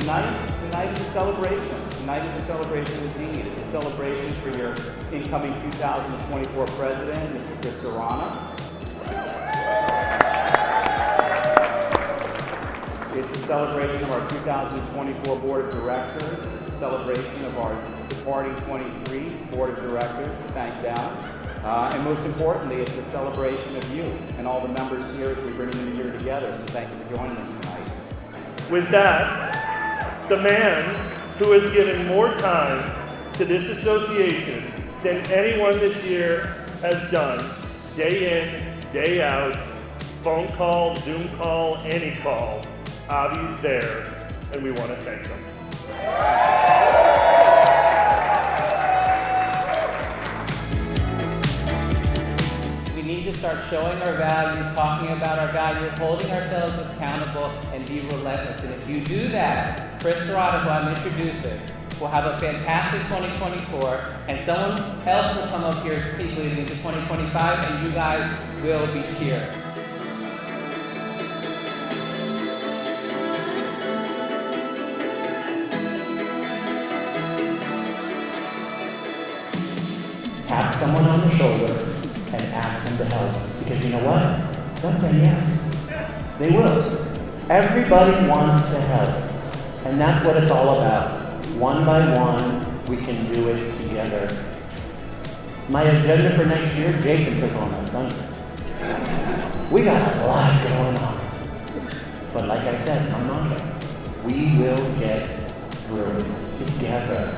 tonight is a celebration. Tonight is a celebration indeed. It's a celebration for your incoming 2024 president, Mr. Chris Serrano. It's a celebration of our 2024 Board of Directors. It's a celebration of our departing 23 Board of Directors to thank them. And most importantly, it's a celebration of you and all the members here as we bring them here together. So thank you for joining us tonight. With that, the man who has given more time to this association than anyone this year has done, day in, day out, phone call, Zoom call, any call, Avi's there, and we want to thank him. We need to start showing our value, talking about our value, holding ourselves accountable, and be relentless. And if you do that, Chris Serrano, who I'm introducing, will have a fantastic 2024, and someone else will come up here and speak leading into 2025, and you guys will be cheering. Tap someone on the shoulder and ask them to help. Because you know what? They'll say yes. They will. Everybody wants to help. And that's what it's all about. One by one, we can do it together. My agenda for next year, Jason took on that thunder. We got a lot going on. But like I said, I'm not. We will get through it together.